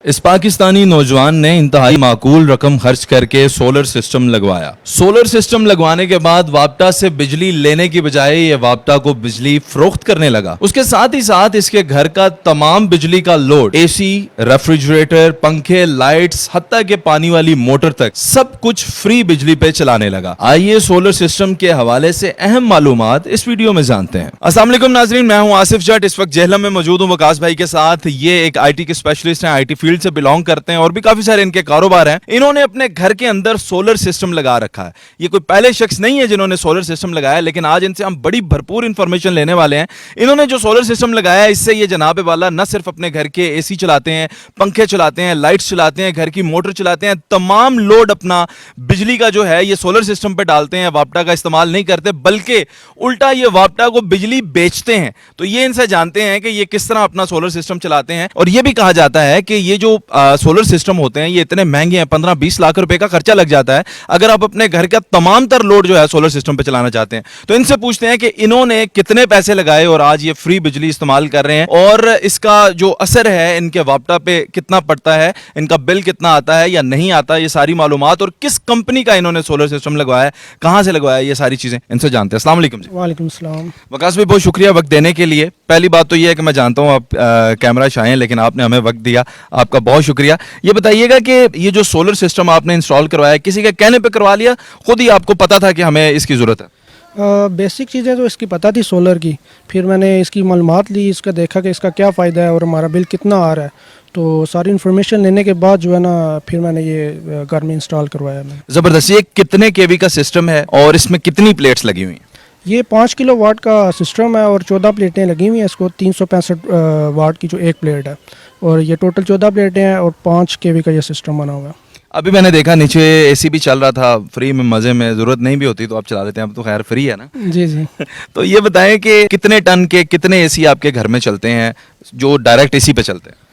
اس پاکستانی نوجوان نے انتہائی معقول رقم خرچ کر کے سولر سسٹم لگوایا۔ سولر سسٹم لگوانے کے بعد وابٹا سے بجلی لینے کی بجائے یہ وابٹا کو بجلی فروخت کرنے لگا۔ اس کے ساتھ ہی ساتھ اس کے گھر کا تمام بجلی کا لوڈ، اے سی، ریفریجریٹر، پنکھے، لائٹس، حتیٰ کہ پانی والی موٹر تک سب کچھ فری بجلی پہ چلانے لگا۔ آئیے سولر سسٹم کے حوالے سے اہم معلومات اس ویڈیو میں جانتے ہیں۔ السلام علیکم ناظرین، میں ہوں آصف جٹ، اس وقت جہلم میں موجود ہوں وقاص بھائی کے ساتھ۔ یہ ایک آئی ٹی کے اسپیشلسٹ ہیں، آئی ٹی فیلڈ سے بلانگ کرتے ہیں اور بھی کافی سارے ان کے کاروبار ہیں۔ انہوں نے اپنے گھر کے اندر سولر سسٹم لگا رکھا ہے۔ یہ کوئی پہلے شخص نہیں ہے جنہوں نے سولر سسٹم لگایا، لیکن آج ان سے ہم بڑی بھرپور انفارمیشن لینے والے ہیں۔ انہوں نے جو سولر سسٹم لگایا ہے، اس سے یہ جناب والا نہ صرف اپنے گھر کے اے سی چلاتے ہیں، پنکھے چلاتے ہیں، لائٹس چلاتے ہیں، گھر کی موٹر چلاتے ہیں، تمام لوڈ اپنا بجلی کا جو ہے یہ سولر سسٹم پہ ڈالتے ہیں، وابٹا کا استعمال نہیں کرتے، بلکہ الٹا یہ وابٹا کو بجلی بیچتے ہیں۔ تو یہ ان سے جانتے ہیں کہ یہ کس طرح اپنا سولر سسٹم چلاتے ہیں۔ اور یہ بھی کہا جاتا ہے کہ یہ جو سولر سسٹم ہوتے ہیں یہ اتنے مہنگے ہیں، 15-20 لاکھ روپے کا خرچہ لگ جاتا ہے اگر آپ اپنے گھر کا تمام تر لوڈ جو ہے سولر سسٹم پہ چلانا چاہتے ہیں۔ تو ان سے پوچھتے ہیں کہ انہوں نے کتنے پیسے لگائے اور آج یہ فری بجلی استعمال کر رہے ہیں، اور اس کا جو اثر ہے ان کے وابٹا پہ کتنا پڑتا ہے، ان کا بل کتنا آتا ہے یا نہیں آتا، یہ ساری معلومات، اور کس کمپنی کا انہوں نے سولر سسٹم لگوایا ہے، کہاں سے لگوایا ہے، یہ ساری چیزیں ان سے جانتے ہیں۔ السلام علیکم جی۔ وعلیکم السلام۔ وقاص بھائی بہت شکریہ وقت دینے کے لیے۔ پہلی بات تو یہ ہے کہ میں جانتا ہوں آپ کیمرہ شائیں، لیکن آپ نے ہمیں وقت دیا، آپ کا بہت شکریہ۔ یہ بتائیے گا کہ یہ جو سولر سسٹم آپ نے انسٹال کروایا ہے، کسی کے کہنے پہ کروا لیا، خود ہی آپ کو پتا تھا کہ ہمیں اس کی ضرورت ہے؟ بیسک چیزیں تو اس کی پتہ تھی سولر کی، پھر میں نے اس کی معلومات لی، اس کا دیکھا کہ اس کا کیا فائدہ ہے اور ہمارا بل کتنا آ رہا ہے، تو ساری انفارمیشن لینے کے بعد جو ہے نا پھر میں نے یہ گھر میں انسٹال کروایا۔ میں زبردست۔ یہ کتنے کے وی کا سسٹم ہے اور اس میں کتنی پلیٹس لگی ہوئی ہیں؟ یہ 5 کلو واٹ کا سسٹم ہے اور 14 پلیٹیں لگی ہوئی ہیں، اس کو 365 واٹ کی جو ایک پلیٹ ہے، اور یہ ٹوٹل 14 پلیٹیں ہیں اور 5 کے وی کا یہ سسٹم بنا ہوا ہے۔ ابھی میں نے دیکھا نیچے اے سی بھی چل رہا تھا، فری میں، مزے میں، ضرورت نہیں بھی ہوتی تو آپ چلا لیتے ہیں، اب تو خیر فری ہے نا۔ جی جی۔ تو یہ بتائیں کہ کتنے ٹن کے کتنے اے سی آپ کے گھر میں چلتے ہیں جو ڈائریکٹ اے سی پہ چلتے ہیں؟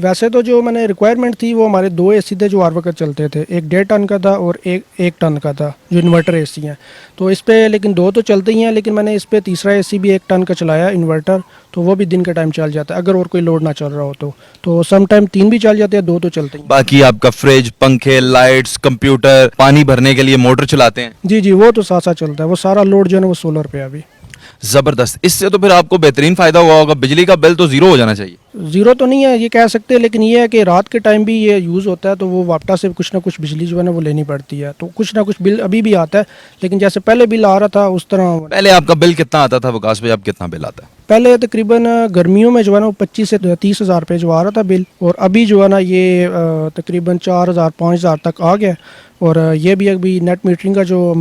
ویسے تو جو میں نے ریکوائرمنٹ تھی وہ ہمارے 2 اے سی تھے جو ہر وقت چلتے تھے، ایک 1.5 ٹن کا تھا اور ایک ٹن کا تھا جو انورٹر اے سی ہیں، تو اس پہ لیکن 2 تو چلتے ہی ہیں، لیکن میں نے اس پہ تیسرا اے سی بھی 1 ٹن کا چلایا انورٹر، تو وہ بھی دن کے ٹائم چل جاتا ہے اگر اور کوئی لوڈ نہ چل رہا ہو تو سم ٹائم 3 بھی چل جاتے ہیں، 2 تو چلتے ہیں۔ باقی آپ کا فریج، پنکھے، لائٹس، کمپیوٹر، پانی بھرنے کے لیے موٹر چلاتے ہیں؟ جی جی، وہ تو ساتھ ساتھ چلتا ہے، وہ سارا لوڈ جو ہے نا وہ سولر پہ ابھی۔ زبردست۔ اس سے تو پھر آپ کو بہترین فائدہ ہوا ہوگا، بجلی کا بل تو زیرو ہو جانا چاہیے۔ زیرو تو نہیں ہے یہ کہہ سکتے، لیکن یہ ہے کہ رات کے ٹائم بھی یہ یوز ہوتا ہے تو وہ وابٹا سے کچھ نہ کچھ بجلی جو ہے نا وہ لینی پڑتی ہے، تو کچھ نہ کچھ بل ابھی بھی آتا ہے، لیکن جیسے پہلے بل آ رہا تھا اس طرح۔ پہلے آپ کا بل کتنا آتا تھا وقاص بھائی، اب کتنا بل آتا ہے؟ پہلے تقریباً گرمیوں میں جو ہے نا وہ 25 سے 30 ہزار روپے جو آ رہا تھا بل، اور ابھی جو ہے نا یہ تقریباً 4,000-5,000 تک آ گیا، اور یہ بھی ابھی نیٹ میٹرنگ کا جو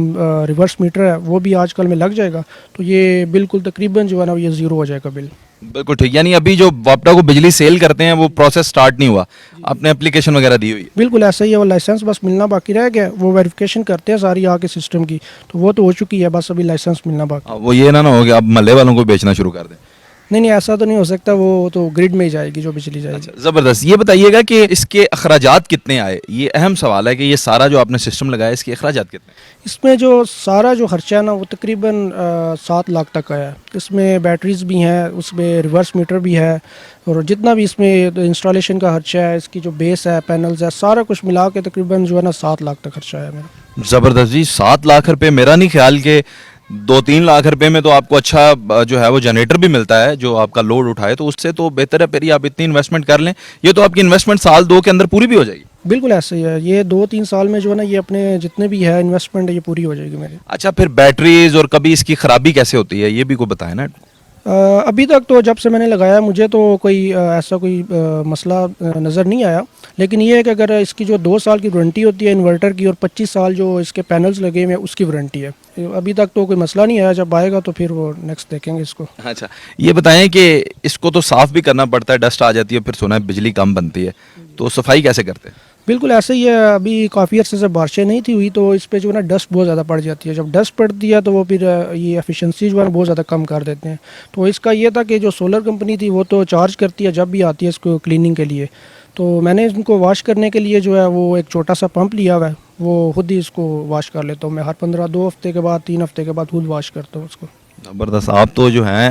ریورس میٹر ہے وہ بھی آج کل میں لگ جائے گا، تو یہ بالکل تقریباً جو ہے نا یہ زیرو ہو جائے گا بل۔ بالکل ٹھیک، یعنی ابھی جو وابٹا کو بجلی سیل کرتے ہیں وہ پروسیس سٹارٹ نہیں ہوا، آپ نے اپلیکیشن وغیرہ دی ہوئی ہے؟ بالکل ایسا ہی ہے، وہ لائسنس بس ملنا باقی رہ گیا، وہ ویریفیکیشن کرتے ہیں ساری آ کے سسٹم کی، تو وہ تو ہو چکی ہے، بس ابھی لائسنس ملنا باقی۔ وہ یہ نہ ہو کہ آپ محلے والوں کو بیچنا شروع کر دیں؟ نہیں ایسا تو نہیں ہو سکتا، وہ تو گریڈ میں ہی جائے گی جو بجلی جائے گی۔ زبردست۔ یہ بتائیے گا کہ اس کے اخراجات کتنے آئے؟ یہ اہم سوال ہے کہ یہ سارا جو آپ نے سسٹم لگایا اس کے اخراجات کتنے؟ اس میں جو سارا جو خرچہ ہے نا وہ تقریباً 7 لاکھ تک آیا ہے۔ اس میں بیٹریز بھی ہیں، اس میں ریورس میٹر بھی ہے، اور جتنا بھی اس میں انسٹالیشن کا خرچہ ہے، اس کی جو بیس ہے، پینلز ہے، سارا کچھ ملا کے تقریباً جو ہے نا 7 لاکھ تک خرچہ ہے میرا۔ زبردست جی، 7 لاکھ روپے۔ میرا نہیں خیال کہ 2-3 لاکھ روپے میں تو آپ کو اچھا جو ہے وہ جنریٹر بھی ملتا ہے جو آپ کا لوڈ اٹھائے، تو اس سے تو بہتر ہے پھر ہی آپ اتنی انویسٹمنٹ کر لیں۔ یہ تو آپ کی انویسٹمنٹ 1-2 کے اندر پوری بھی ہو جائے گی؟ بالکل ایسا ہی ہے، یہ 2-3 سال میں جو ہے نا یہ اپنے جتنے بھی ہے انویسٹمنٹ یہ پوری ہو جائے گی میری۔ اچھا، پھر بیٹریز اور کبھی اس کی خرابی کیسے ہوتی ہے یہ بھی کوئی بتائیں نا۔ ابھی تک تو جب سے میں نے لگایا مجھے تو کوئی ایسا کوئی مسئلہ نظر نہیں آیا، لیکن یہ ہے کہ اگر اس کی جو 2 سال کی وارنٹی ہوتی ہے انورٹر کی، اور 25 سال جو اس کے پینلز لگے ہوئے ہیں اس کی وارنٹی ہے، ابھی تک تو کوئی مسئلہ نہیں آیا، جب آئے گا تو پھر وہ نیکسٹ دیکھیں گے اس کو۔ اچھا، یہ بتائیں کہ اس کو تو صاف بھی کرنا پڑتا ہے، ڈسٹ آ جاتی ہے، پھر سنا ہے بجلی کم بنتی ہے، تو صفائی کیسے کرتے ہیں؟ بالکل ایسا ہی ہے، ابھی کافی عرصے سے بارشیں نہیں تھی ہوئی تو اس پہ جو ہے نا ڈسٹ بہت زیادہ پڑ جاتی ہے، جب ڈسٹ پڑتی ہے تو وہ پھر یہ ایفیشنسی جو ہے نا بہت زیادہ کم کر دیتے ہیں، تو اس کا یہ تھا کہ جو سولر کمپنی تھی وہ تو چارج کرتی ہے جب بھی آتی ہے اس کو کلیننگ کے لیے، تو میں نے ان کو واش کرنے کے لیے جو ہے وہ ایک چھوٹا سا پمپ لیا ہوا ہے، وہ خود ہی اس کو واش کر لیتا ہوں میں، ہر 2 ہفتے کے بعد 3 ہفتے کے بعد خود واش کرتا ہوں اس کو۔ زبردست۔ آپ تو جو ہیں